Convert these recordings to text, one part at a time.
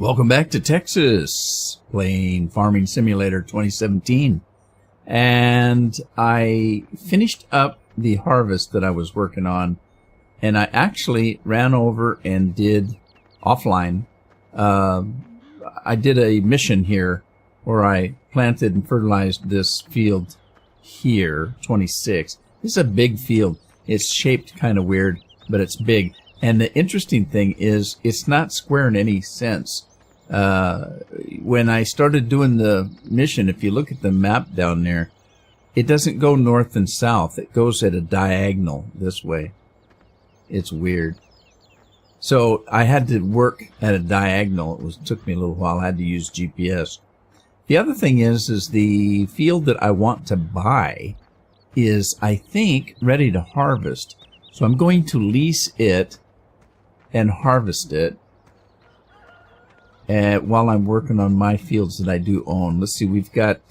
Welcome back to Texas, playing Farming Simulator 2017. And I finished up the harvest that I was working on, and I actually ran over and did offline. I did a mission here where I planted and fertilized this field here, 26. This is a big field. It's shaped kind of weird, but it's big. And the interesting thing is it's not square in any sense. When I started doing the mission, if you look at the map down there, it doesn't go north and south. It goes at a diagonal this way. It's weird. So I had to work at a diagonal. It took me a little while. I had to use GPS. The other thing is the field that I want to buy is, I think, ready to harvest. So I'm going to lease it and harvest it while I'm working on my fields that I do own. Let's see, we've got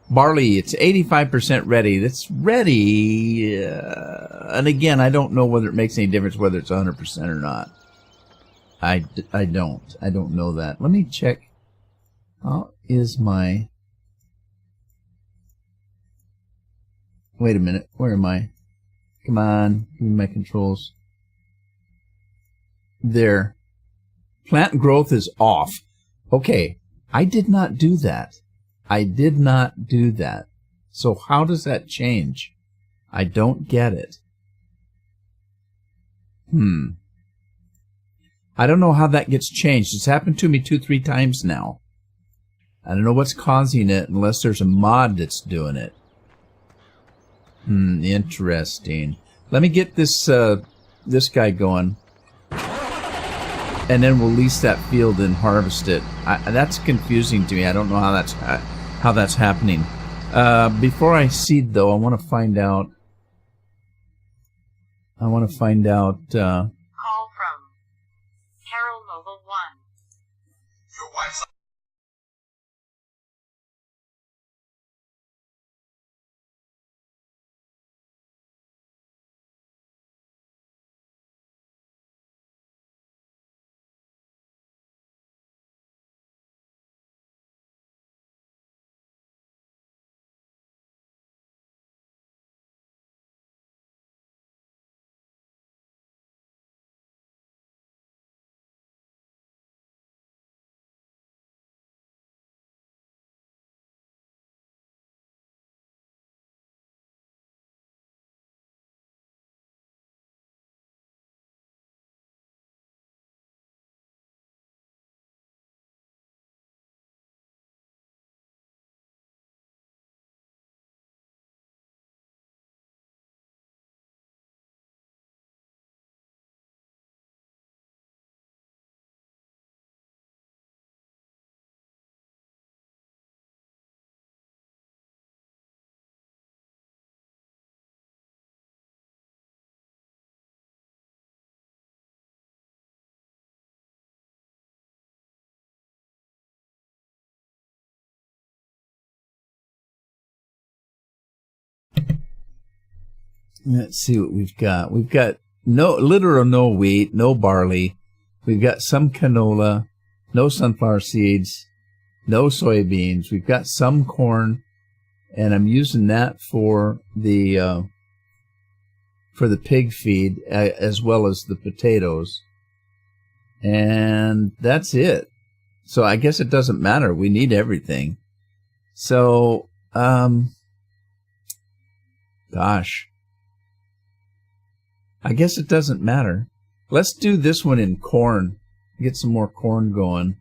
barley. It's 85% ready. That's ready. And again, I don't know whether it makes any difference whether it's 100% or not. I don't know that. Let me check. How is my... Wait a minute. Where am I? Come on. Give me my controls. There. Plant growth is off. Okay. I did not do that. I did not do that. So how does that change? I don't get it. I don't know how that gets changed. It's happened to me 2-3 times now. I don't know what's causing it unless there's a mod that's doing it. Interesting. Let me get this this guy going, and then we'll lease that field and harvest it. That's confusing to me. I don't know how that's happening. Before I seed, though, I want to find out. Call from Carol Mobile 1. Your wife's... Let's see what we've got. We've got little or no wheat, no barley. We've got some canola, no sunflower seeds, no soybeans. We've got some corn, and I'm using that for the pig feed as well as the potatoes. And that's it. So I guess it doesn't matter. We need everything. So, gosh. I guess it doesn't matter. Let's do this one in corn. Get some more corn going.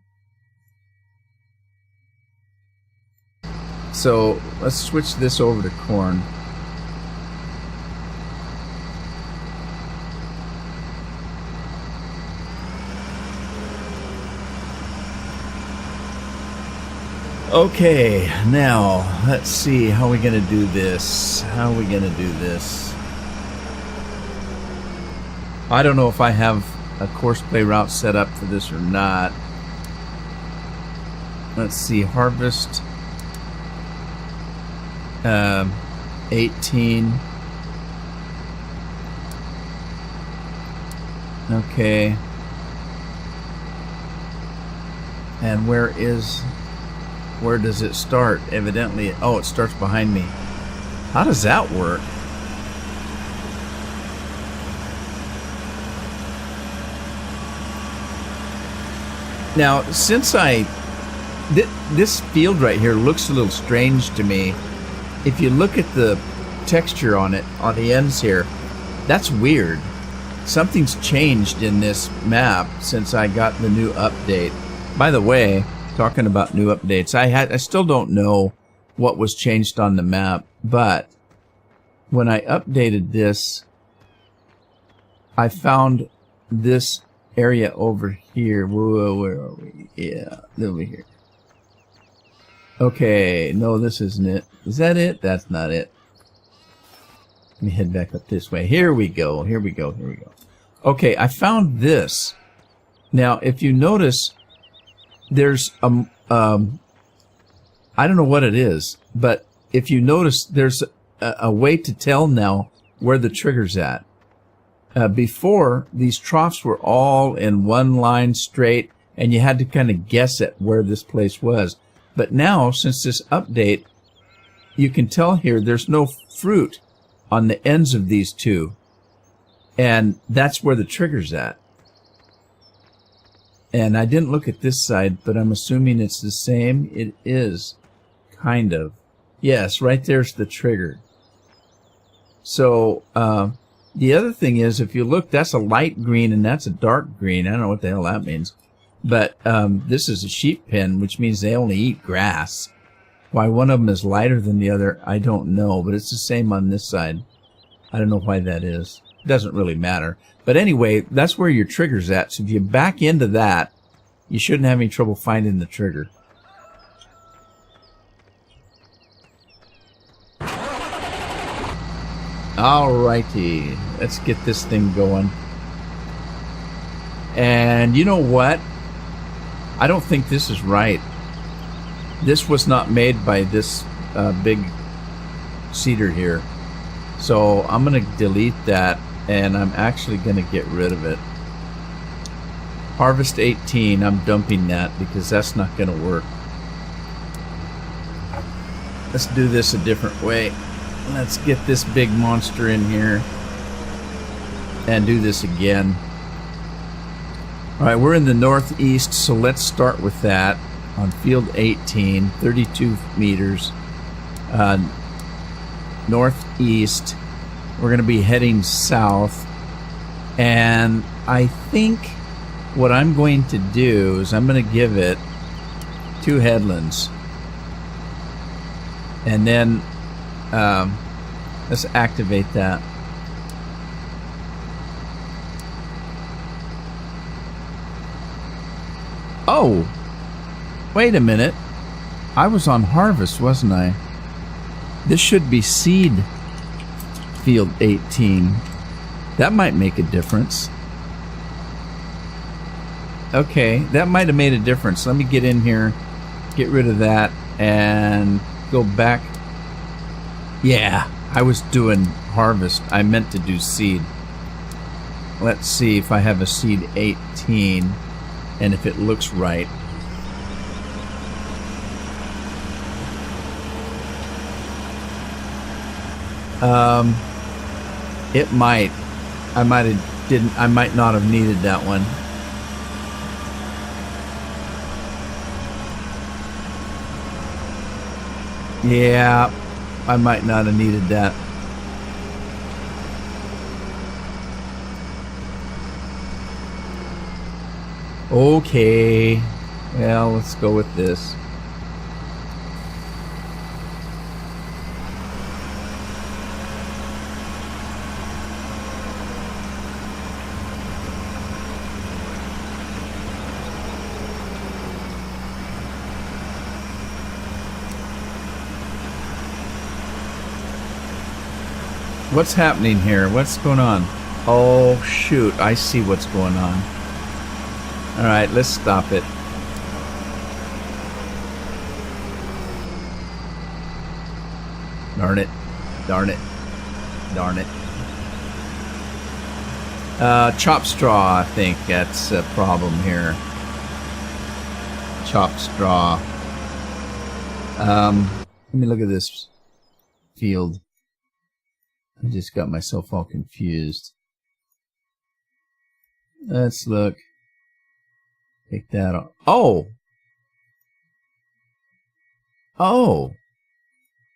So let's switch this over to corn. Okay, now let's see how we're going to do this. I don't know if I have a course play route set up for this or not. Let's see, harvest 18. Okay. And where does it start? Evidently, oh, it starts behind me. How does that work? Now, since this field right here looks a little strange to me. If you look at the texture on it, on the ends here, that's weird. Something's changed in this map since I got the new update. By the way, talking about new updates, I still don't know what was changed on the map, but when I updated this, I found this area over here. Whoa, where are we? Yeah, over here. Okay, no, this isn't it. Is that it? That's not it. Let me head back up this way. Here we go. Here we go. Here we go. Okay, I found this. Now, if you notice, there's I don't know what it is, but if you notice, there's a way to tell now where the trigger's at. Before, these troughs were all in one line straight, and you had to kind of guess at where this place was. But now, since this update, you can tell here there's no fruit on the ends of these two. And that's where the trigger's at. And I didn't look at this side, but I'm assuming it's the same. It is, kind of. Yes, right there's the trigger. So, the other thing is, if you look, that's a light green and that's a dark green. I don't know what the hell that means. But this is a sheep pen, which means they only eat grass. Why one of them is lighter than the other, I don't know. But it's the same on this side. I don't know why that is. It doesn't really matter. But anyway, that's where your trigger's at. So if you back into that, you shouldn't have any trouble finding the trigger. Alrighty, let's get this thing going. And you know what? I don't think this is right. This was not made by this big cedar here. So I'm going to delete that, and I'm actually going to get rid of it. Harvest 18, I'm dumping that because that's not going to work. Let's do this a different way. Let's get this big monster in here and do this again. Alright, we're in the northeast, so let's start with that on field 18, 32 meters. Northeast. We're going to be heading south. And I think what I'm going to do is I'm going to give it 2 headlands. And then let's activate that. Oh, wait a minute. I was on harvest, wasn't I? This should be seed field 18. That might make a difference. Okay, that might have made a difference. Let me get in here, get rid of that, and go back. Yeah, I was doing harvest. I meant to do seed. Let's see if I have a seed 18 and if it looks right. It might. I might not have needed that one. Yeah, I might not have needed that. Okay. Well, let's go with this. What's happening here? What's going on? Oh, shoot. I see what's going on. Alright, let's stop it. Darn it. Darn it. Darn it. Chop straw, I think that's a problem here. chopped straw. Let me look at this field. I just got myself all confused. Let's look. Take that off. Oh! Oh!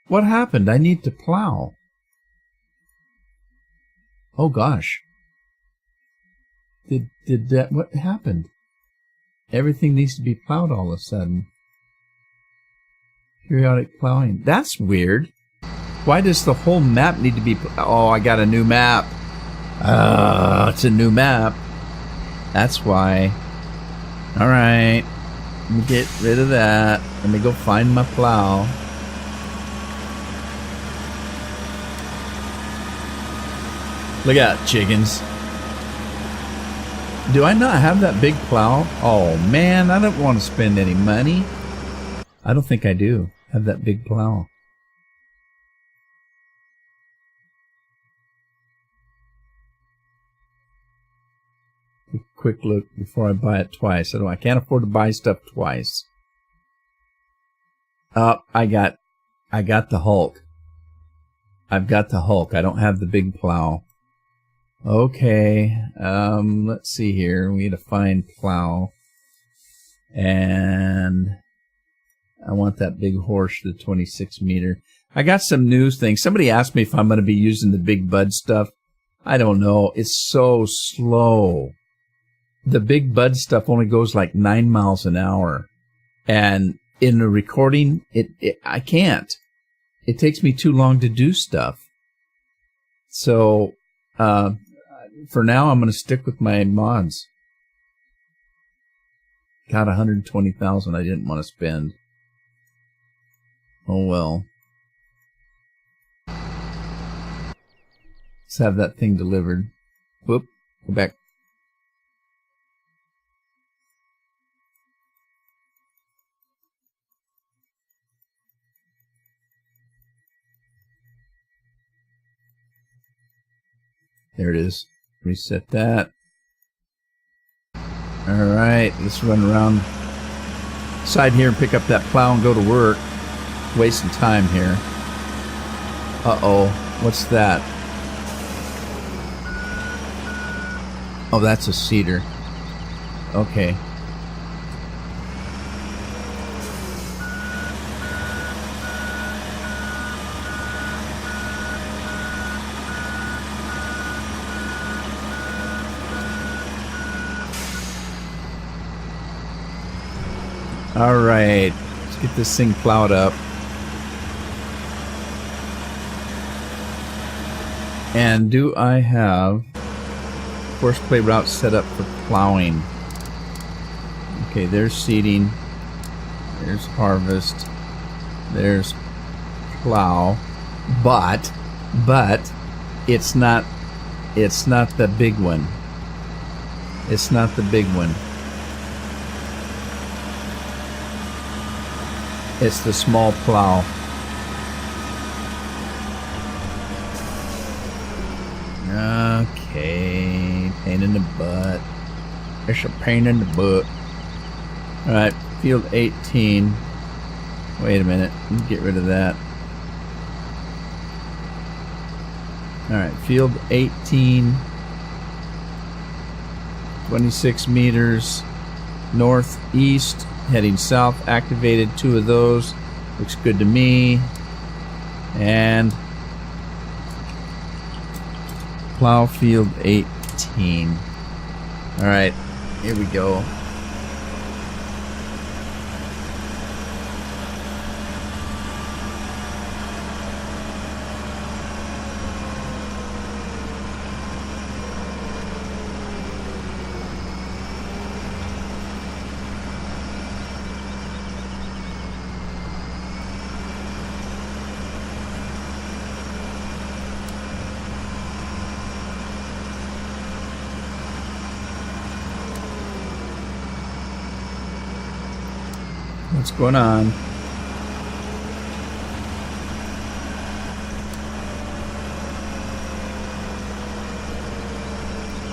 What happened? I need to plow. Oh gosh. Did that, what happened? Everything needs to be plowed all of a sudden. Periodic plowing. That's weird. Why does the whole map need to be... Oh, I got a new map. It's a new map. That's why. Alright. Let me get rid of that. Let me go find my plow. Look out, chickens. Do I not have that big plow? Oh man, I don't want to spend any money. I don't think I do have that big plow. A quick look before I buy it twice. I can't afford to buy stuff twice. I got the Hulk. I've got the Hulk. I don't have the big plow. Okay, let's see here. We need to find plow. And I want that big horse, the 26 meter. I got some news things. Somebody asked me if I'm going to be using the big bud stuff. I don't know. It's so slow. The big bud stuff only goes like 9 miles an hour. And in the recording, I can't. It takes me too long to do stuff. So, for now, I'm going to stick with my mods. Got 120,000 I didn't want to spend. Oh well. Let's have that thing delivered. Whoop. Go back. There it is. Reset that. Alright, let's run around side here and pick up that plow and go to work. Wasting time here. Uh-oh. What's that? Oh, that's a cedar. Okay. Alright, let's get this thing plowed up. And do I have horseplay route set up for plowing? Okay, there's seeding. There's harvest. There's plow. But it's not the big one. It's not the big one. It's the small plow. Okay, pain in the butt. It's a pain in the butt. Alright, field 18. Wait a minute, let me get rid of that. Alright, field 18. 26 meters northeast, heading south. Activated 2 of those. Looks good to me. And plow field 18. Alright, here we go. What's going on?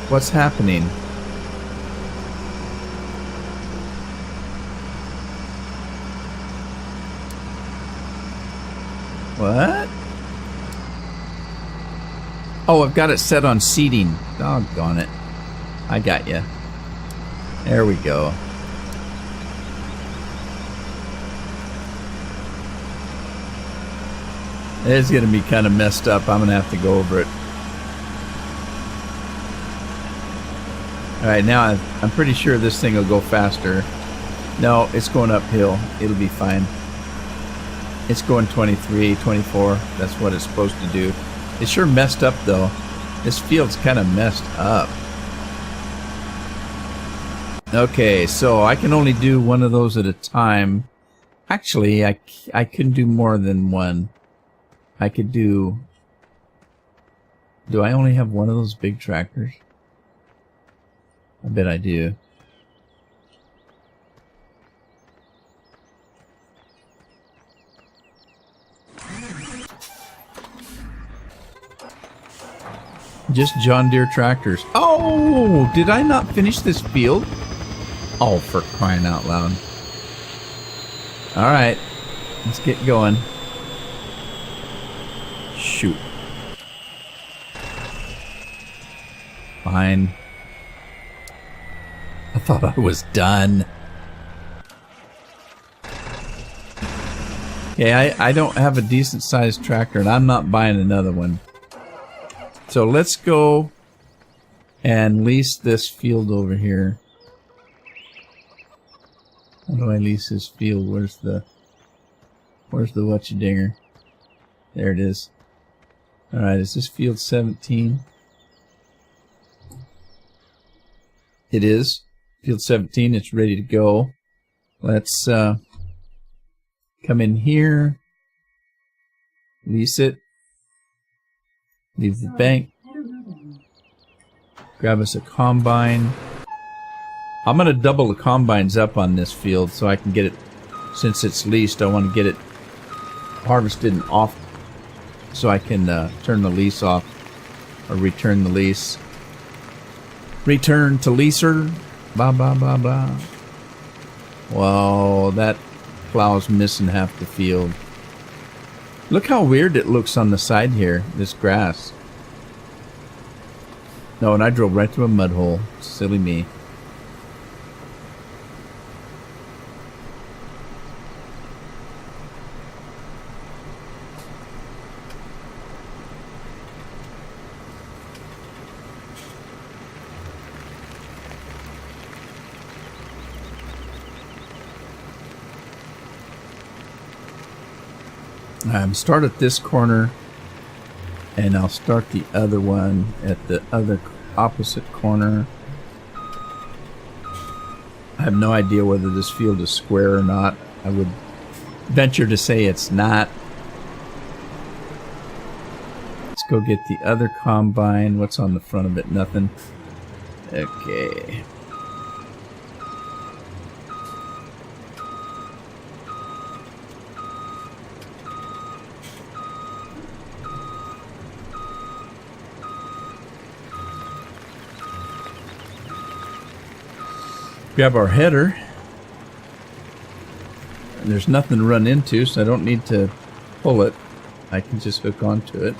What's happening? Oh, I've got it set on seating. Doggone it. I got you. There we go. It's going to be kind of messed up. I'm going to have to go over it. Alright, now I'm pretty sure this thing will go faster. No, it's going uphill. It'll be fine. It's going 23, 24. That's what it's supposed to do. It's sure messed up, though. This field's kind of messed up. Okay, so I can only do one of those at a time. Actually, I couldn't do more than one. I could do... Do I only have one of those big tractors? I bet I do. Just John Deere tractors. Oh, did I not finish this field? Oh, for crying out loud. All right, let's get going. Shoot. Fine. I thought I was done. Okay, I don't have a decent sized tractor and I'm not buying another one. So let's go and lease this field over here. How do I lease this field? Where's the whatcha-dinger? There it is. Alright, is this field 17? It is. Field 17, it's ready to go. Let's come in here. Lease it. Leave the bank. Grab us a combine. I'm going to double the combines up on this field so I can get it, since it's leased, I want to get it harvested and off so I can turn the lease off or return the lease. Return to leaser. Blah, blah, blah, blah. Whoa, that plow's missing half the field. Look how weird it looks on the side here, this grass. No, and I drove right through a mud hole. Silly me. Start at this corner, and I'll start the other one at the other opposite corner. I have no idea whether this field is square or not. I would venture to say it's not. Let's go get the other combine. What's on the front of it? Nothing. Okay. Grab our header. And there's nothing to run into, so I don't need to pull it. I can just hook onto it.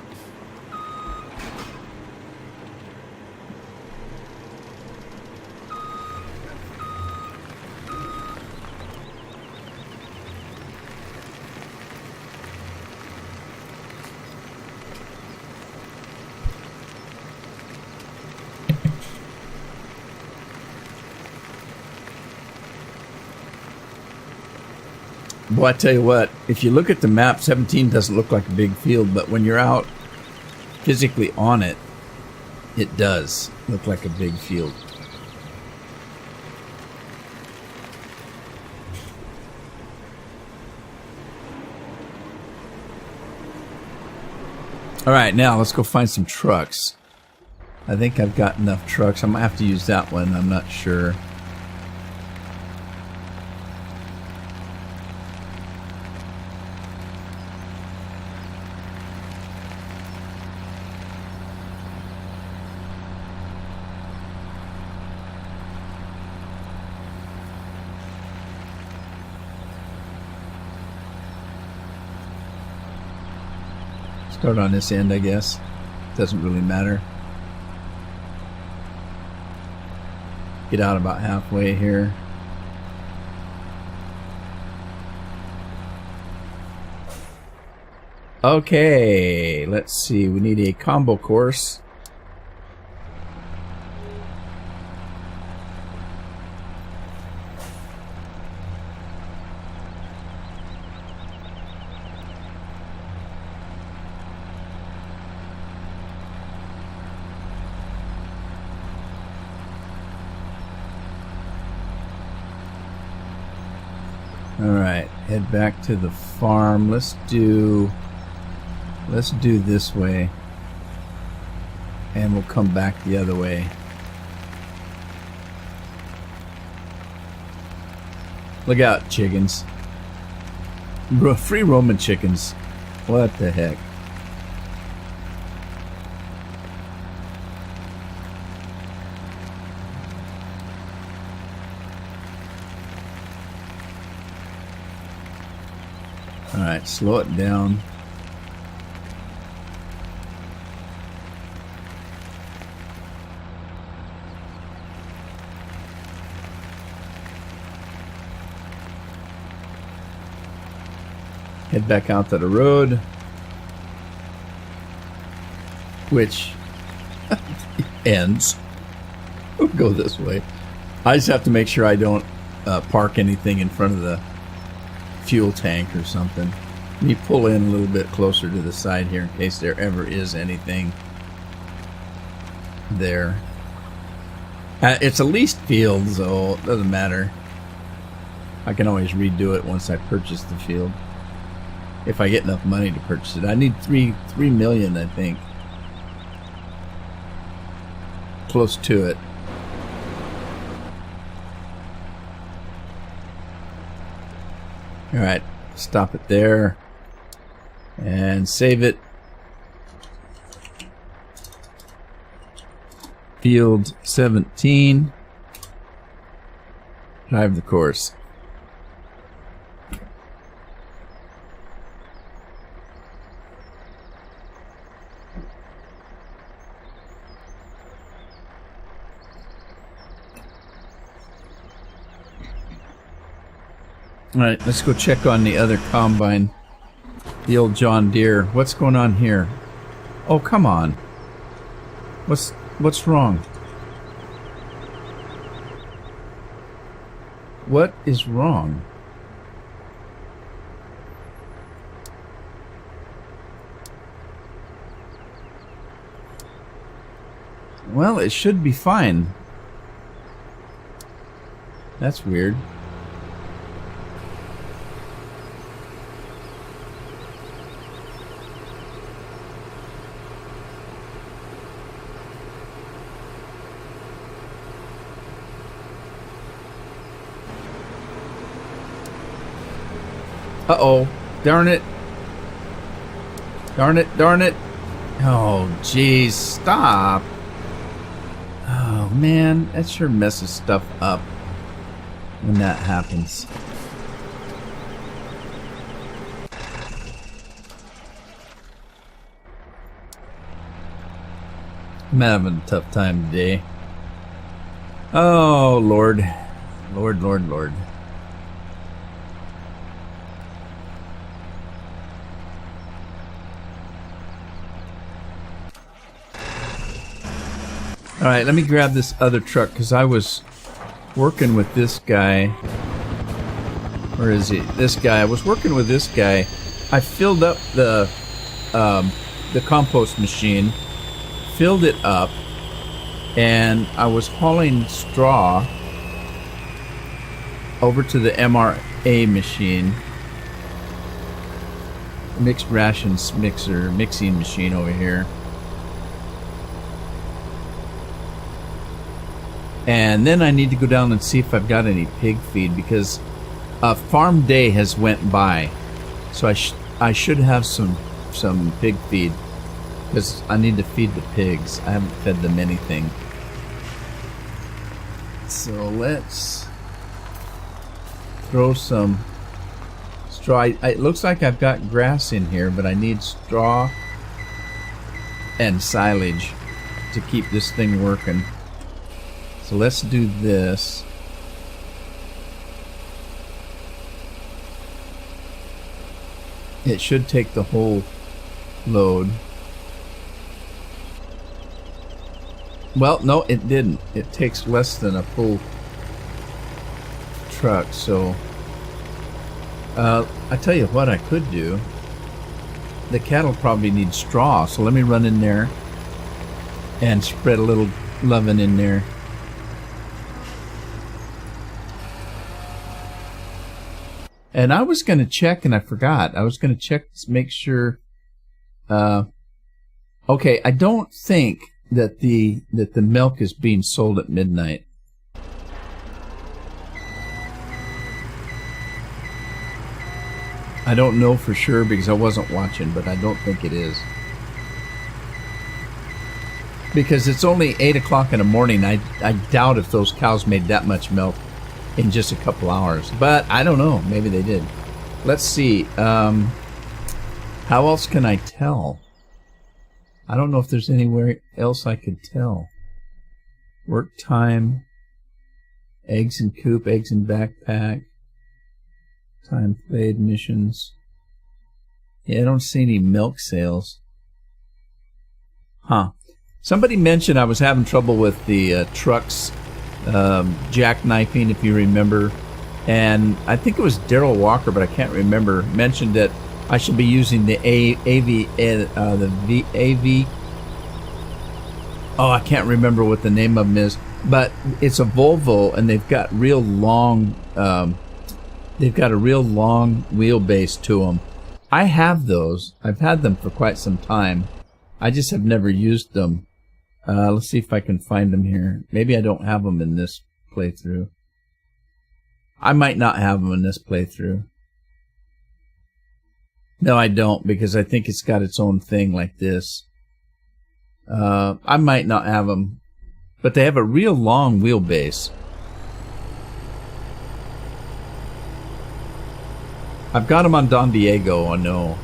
Boy, I tell you what, if you look at the map, 17 doesn't look like a big field, but when you're out physically on it, it does look like a big field. All right, now let's go find some trucks. I think I've got enough trucks. I might have to use that one. I'm not sure. Start on this end, I guess. Doesn't really matter. Get out about halfway here. Okay, let's see. We need a combo course. Alright, head back to the farm. Let's do this way. And we'll come back the other way. Look out, chickens. Free roaming chickens. What the heck? Alright, slow it down. Head back out to the road, which ends. We'll go this way. I just have to make sure I don't park anything in front of the fuel tank or something. Let me pull in a little bit closer to the side here in case there ever is anything there. It's a leased field, so it doesn't matter. I can always redo it once I purchase the field. If I get enough money to purchase it. I need $3 million, I think. Close to it. Alright, stop it there. And save it. Field 17. Drive the course. Alright, let's go check on the other combine. The old John Deere. What's going on here? Oh, come on. What's wrong? What is wrong? Well, it should be fine. That's weird. Uh-oh. Darn it. Darn it, darn it. Oh, jeez. Stop. Oh, man. That sure messes stuff up when that happens. I'm having a tough time today. Oh, Lord. Lord, Lord, Lord. Alright, let me grab this other truck because I was working with this guy. Where is he? This guy. I was working with this guy. I filled up the compost machine, filled it up, and I was hauling straw over to the MRA machine. Mixed rations mixing machine over here. And then I need to go down and see if I've got any pig feed because farm day has went by, so I should have some pig feed because I need to feed the pigs. I haven't fed them anything. So let's throw some straw. It looks like I've got grass in here, but I need straw and silage to keep this thing working. So let's do this. It should take the whole load. Well, no, it didn't. It takes less than a full truck, so I tell you what I could do. The cattle probably need straw, so let me run in there and spread a little loving in there. And I was going to check, and I forgot. I was going to check to make sure. Okay, I don't think that the milk is being sold at midnight. I don't know for sure because I wasn't watching, but I don't think it is. Because it's only 8 o'clock in the morning. I doubt if those cows made that much milk in just a couple hours. But I don't know. Maybe they did. Let's see. How else can I tell? I don't know if there's anywhere else I could tell. Work time. Eggs in coop. Eggs in backpack. Time played. Missions. Yeah, I don't see any milk sales. Huh. Somebody mentioned I was having trouble with the trucks jackknifing, if you remember. And I think it was Daryl Walker, but I can't remember, mentioned that I should be using the AV. Oh, I can't remember what the name of them is. But it's a Volvo, and they've got real long... they've got a real long wheelbase to them. I have those. I've had them for quite some time. I just have never used them. Let's see if I can find them here. Maybe I don't have them in this playthrough. I might not have them in this playthrough. No, I don't, because I think it's got its own thing like this. I might not have them, but they have a real long wheelbase. I've got them on Don Diego, I know.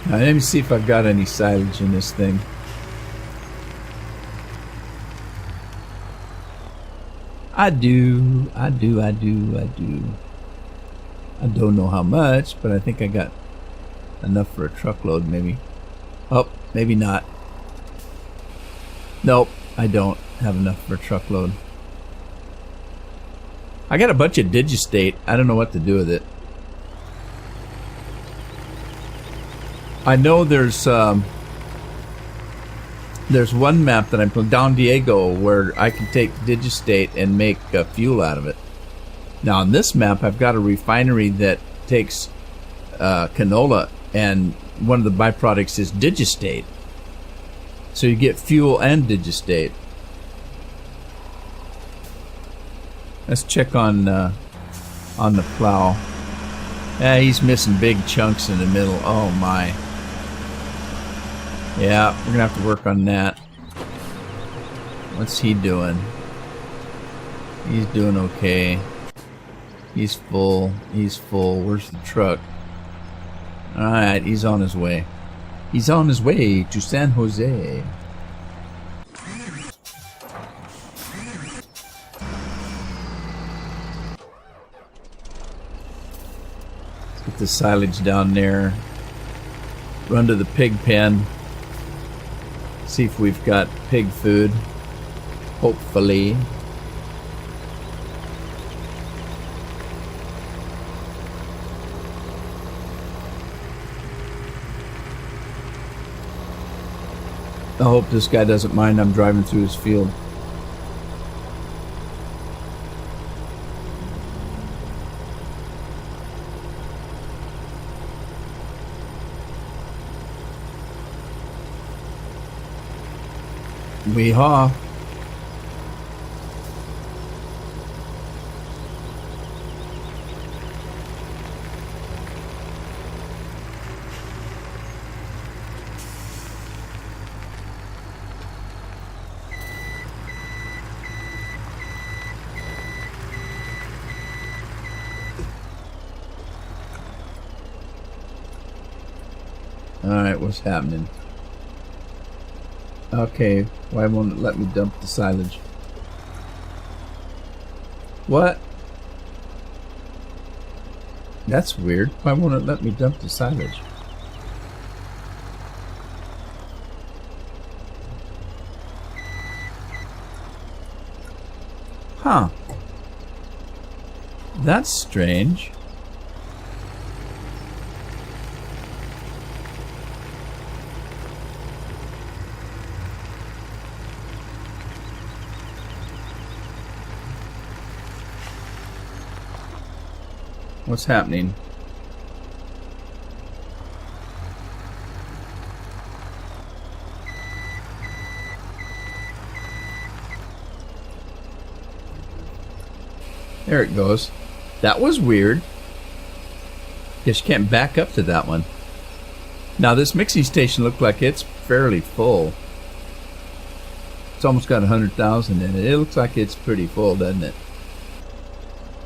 Now, let me see if I've got any silage in this thing. I do. I don't know how much, but I think I got enough for a truckload, maybe. Oh, maybe not. Nope, I don't have enough for a truckload. I got a bunch of Digistate. I don't know what to do with it. I know there's one map that I'm playing, Don Diego, where I can take Digistate and make fuel out of it. Now on this map, I've got a refinery that takes canola, and one of the byproducts is Digistate. So you get fuel and Digistate. Let's check on the plow. Yeah, he's missing big chunks in the middle. Oh my. Yeah, we're gonna have to work on that. What's he doing? He's doing okay. He's full. He's full. Where's the truck? Alright, he's on his way. He's on his way to San Jose. Let's get the silage down there. Run to the pig pen. See if we've got pig food. Hopefully. I hope this guy doesn't mind I'm driving through his field. Weehaw. Alright, what's happening? Okay, why won't it let me dump the silage? What? That's weird. Why won't it let me dump the silage? Huh. That's strange. What's happening? There it goes. That was weird. Guess you can't back up to that one. Now this mixing station looked like it's fairly full. It's almost got 100,000 in it. It looks like it's pretty full, doesn't it?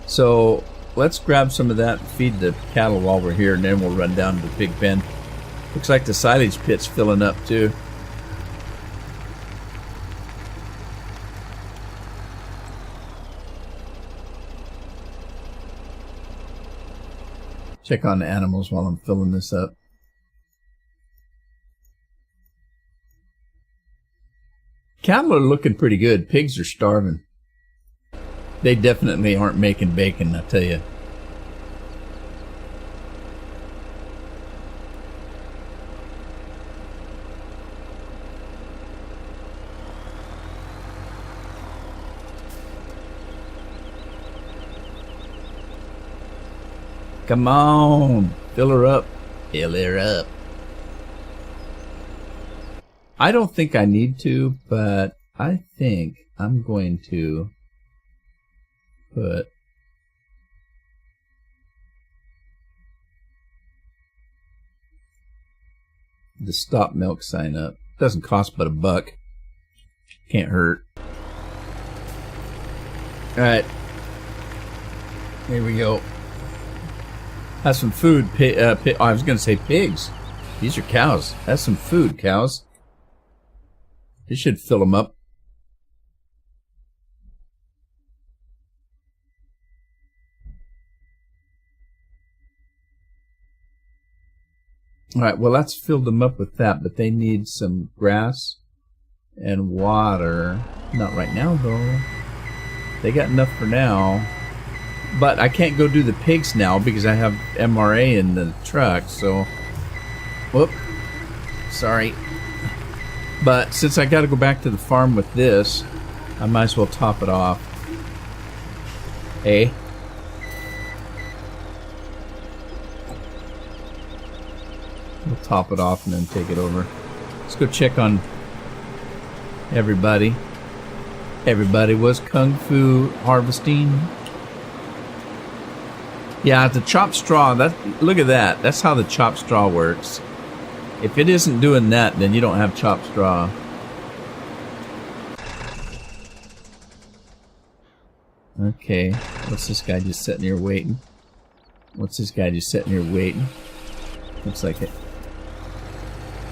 So let's grab some of that and feed the cattle while we're here, and then we'll run down to the pig pen. Looks like the silage pit's filling up too. Check on the animals while I'm filling this up. Cattle are looking pretty good. Pigs are starving. They definitely aren't making bacon, I tell you. Come on, fill her up. Fill her up. I don't think I need to, but I think I'm going to put the stop milk sign up. Doesn't cost but $1. Can't hurt. Alright. Here we go. Have some food. I was going to say pigs. These are cows. Have some food, cows. This should fill them up. Alright, well that's filled them up with that, but they need some grass and water. Not right now though. They got enough for now. But I can't go do the pigs now because I have MRA in the truck, so... Whoop. Sorry. But since I gotta go back to the farm with this, I might as well top it off. Eh? We'll top it off and then take it over. Let's go check on everybody. Everybody was kung fu harvesting. Yeah, the chopped straw, look at that. That's how the chopped straw works. If it isn't doing that, then you don't have chopped straw. Okay, what's this guy just sitting here waiting? What's this guy just sitting here waiting? Looks like it.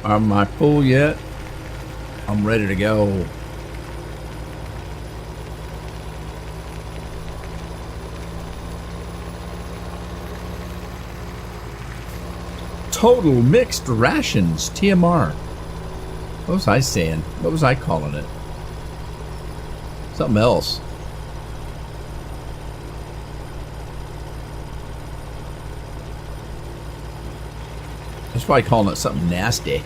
Am I full yet? I'm ready to go. Total mixed rations, TMR. What was I saying? What was I calling it? Something else. I was probably calling it something nasty.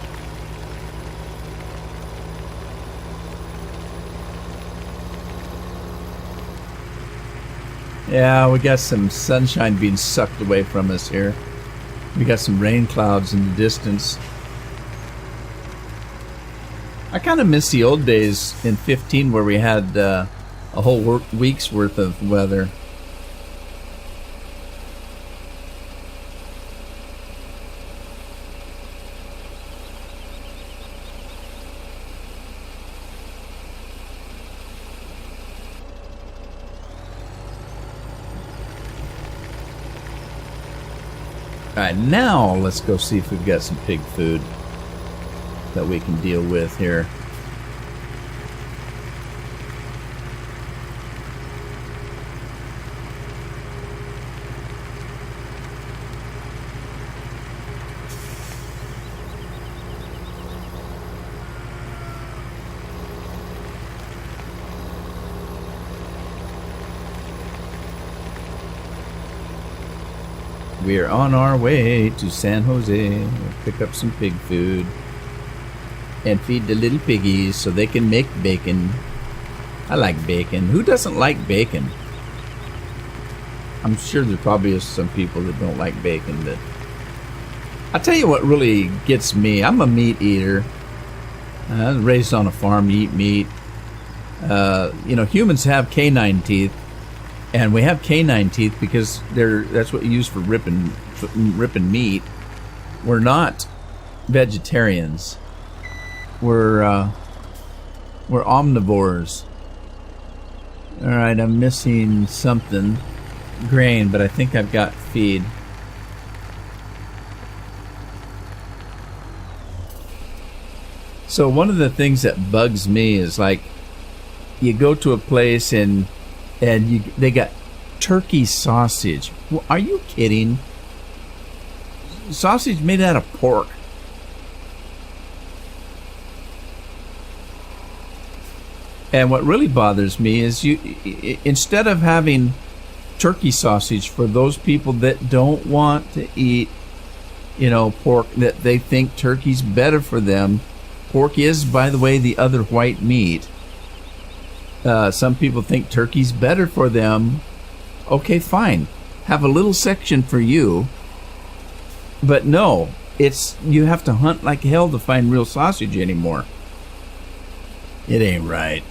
Yeah, we got some sunshine being sucked away from us here. We got some rain clouds in the distance. I kind of miss the old days in 15 where we had a whole week's worth of weather. Alright, now let's go see if we've got some pig food that we can deal with here. We are on our way to San Jose. We'll pick up some pig food and feed the little piggies so they can make bacon. I like bacon. Who doesn't like bacon? I'm sure there probably is some people that don't like bacon, but I'll tell you what really gets me. I'm a meat eater. I was raised on a farm, you eat meat. Humans have canine teeth. And we have canine teeth because that's what you use for ripping meat. We're not vegetarians. We're omnivores. All right, I'm missing something. Grain, but I think I've got feed. So one of the things that bugs me is like you go to a place and they got turkey sausage. Well, are you kidding? Sausage made out of pork. And what really bothers me is instead of having turkey sausage for those people that don't want to eat, pork, that they think turkey's better for them. Pork is, by the way, the other white meat. Some people think turkey's better for them. Okay, fine. Have a little section for you. But no, you have to hunt like hell to find real sausage anymore. It ain't right.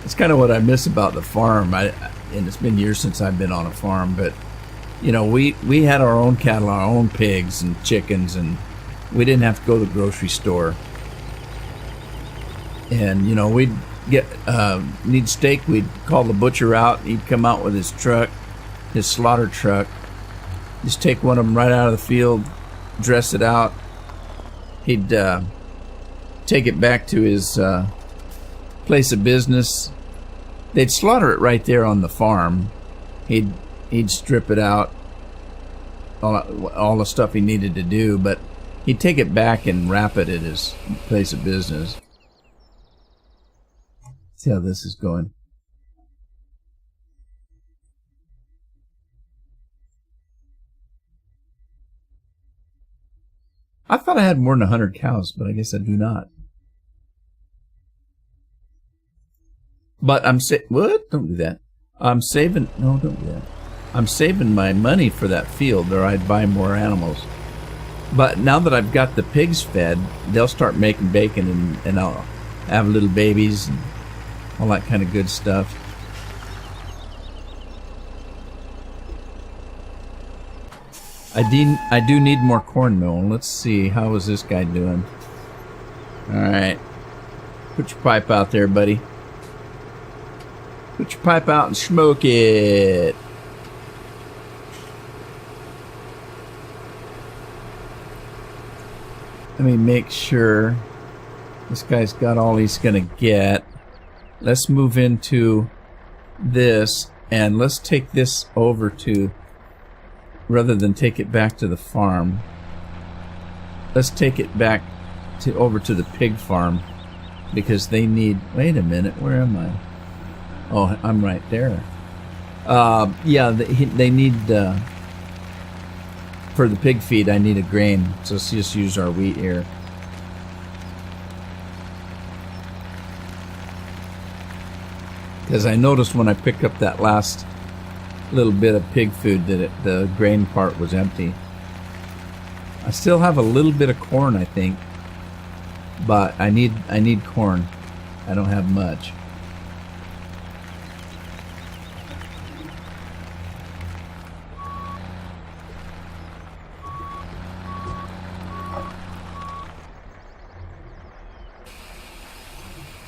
It's kind of what I miss about the farm. And it's been years since I've been on a farm, but we had our own cattle, our own pigs and chickens, and we didn't have to go to the grocery store. And we'd need steak, we'd call the butcher out. He'd come out with his truck, his slaughter truck, just take one of them right out of the field, dress it out. He'd take it back to his place of business. They'd slaughter it right there on the farm. He'd strip it out, all the stuff he needed to do, but he'd take it back and wrap it at his place of business. See how this is going. I thought I had more than 100 cows, but I guess I do not. But what? Don't do that. I'm saving. No, don't do that. I'm saving my money for that field, or I'd buy more animals. But now that I've got the pigs fed, they'll start making bacon, and I'll have little babies and all that kind of good stuff. I do need more corn meal. Let's see, how is this guy doing? Alright. Put your pipe out there, buddy. Put your pipe out and smoke it. Let me make sure this guy's got all he's gonna get. Let's move into this, and let's take this over to, rather than take it back to the farm, let's take it back over to the pig farm, because they need, wait a minute, where am I? Oh, I'm right there. Yeah, they need, for the pig feed, I need a grain, so let's just use our wheat here. Because I noticed when I picked up that last little bit of pig food that the grain part was empty. I still have a little bit of corn, I think, but I need corn. I don't have much.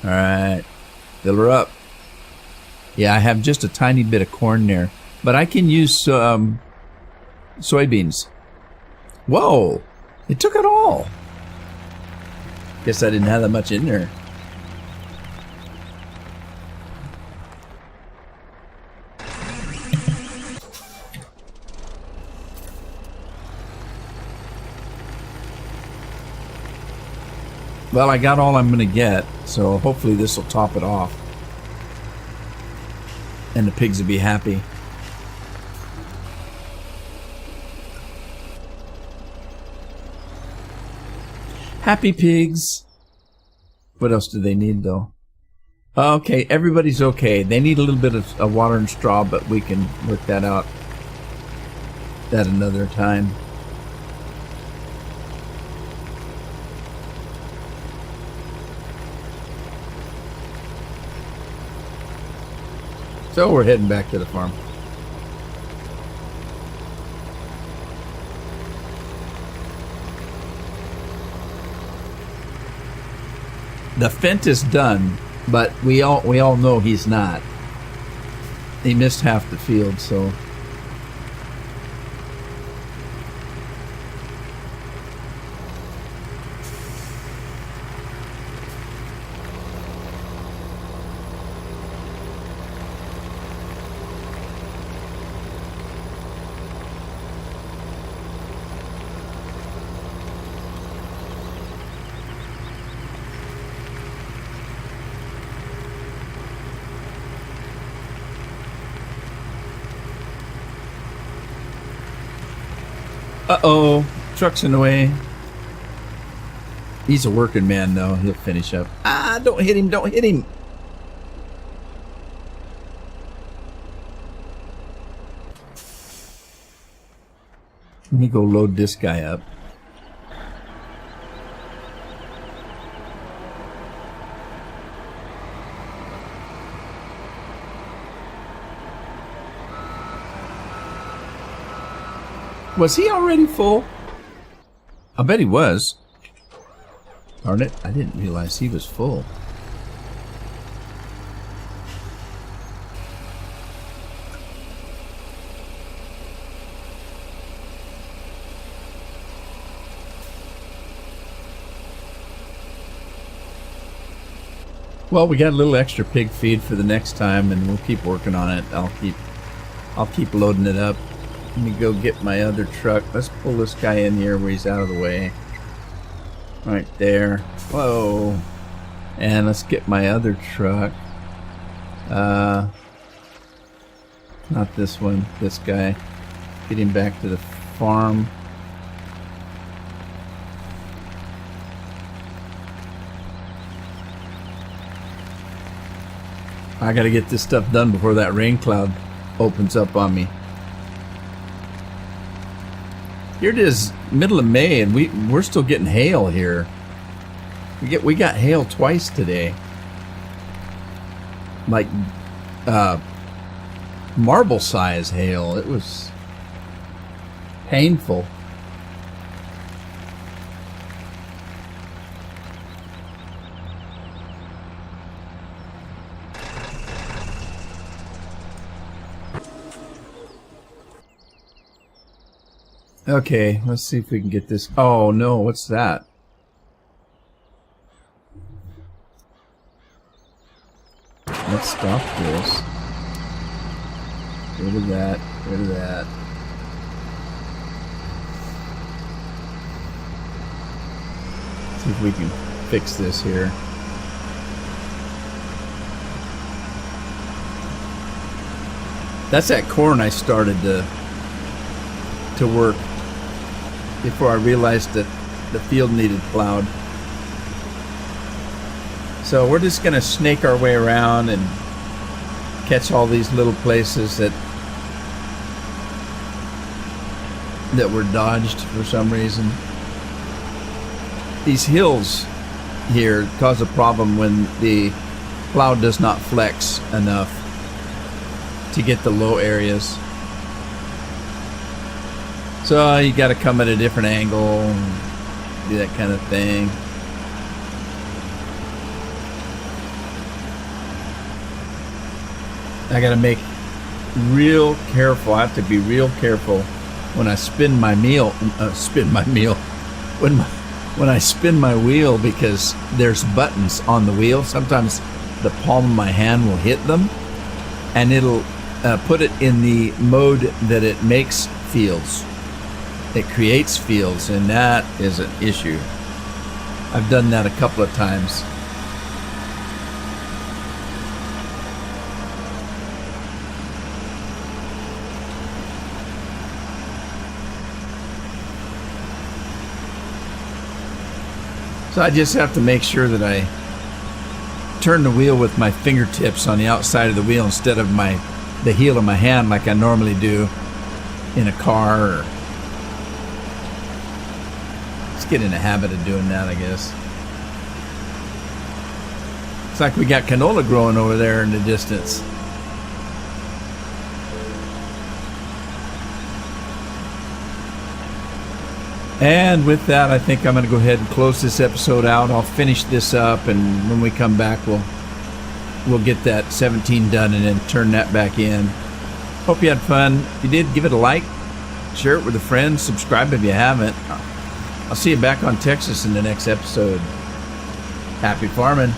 All right, fill her up. Yeah, I have just a tiny bit of corn there. But I can use soybeans. Whoa! It took it all. Guess I didn't have that much in there. Well, I got all I'm going to get, so hopefully this will top it off. And the pigs will be happy. Happy pigs. What else do they need, though? Okay, everybody's okay. They need a little bit of water and straw, but we can work that out at another time. So we're heading back to the farm. The Fent is done, but we all know he's not. He missed half the field, so. Uh-oh, truck's in the way. He's a working man, though. He'll finish up. Ah, don't hit him, don't hit him. Let me go load this guy up. Was he already full? I bet he was. Darn it, I didn't realize he was full. Well, we got a little extra pig feed for the next time, and we'll keep working on it. I'll keep loading it up. Let me go get my other truck. Let's pull this guy in here where he's out of the way. Right there. Whoa. And let's get my other truck. Not this one. This guy. Get him back to the farm. I gotta get this stuff done before that rain cloud opens up on me. Here it is, middle of May, and we're still getting hail here. We got hail twice today. Like marble size hail. It was painful. Okay, let's see if we can get this. Oh no, what's that? Let's stop this. Rid of that, rid of that. See if we can fix this here. That's that corn I started to work before I realized that the field needed plowed. So we're just gonna snake our way around and catch all these little places that were dodged for some reason. These hills here cause a problem when the plow does not flex enough to get the low areas. So you got to come at a different angle, do that kind of thing. I got to make real careful. I have to be real careful when I spin my meal. When I spin my wheel, because there's buttons on the wheel. Sometimes the palm of my hand will hit them, and it'll put it in the mode that it makes fields. It creates fields, and that is an issue. I've done that a couple of times. So I just have to make sure that I turn the wheel with my fingertips on the outside of the wheel instead of the heel of my hand like I normally do in a car. Or just get in the habit of doing that, I guess. It's like we got canola growing over there in the distance. And with that, I think I'm going to go ahead and close this episode out. I'll finish this up, and when we come back, we'll get that 17 done and then turn that back in. Hope you had fun. If you did, give it a like, share it with a friend, subscribe if you haven't. I'll see you back on Texas in the next episode. Happy farming.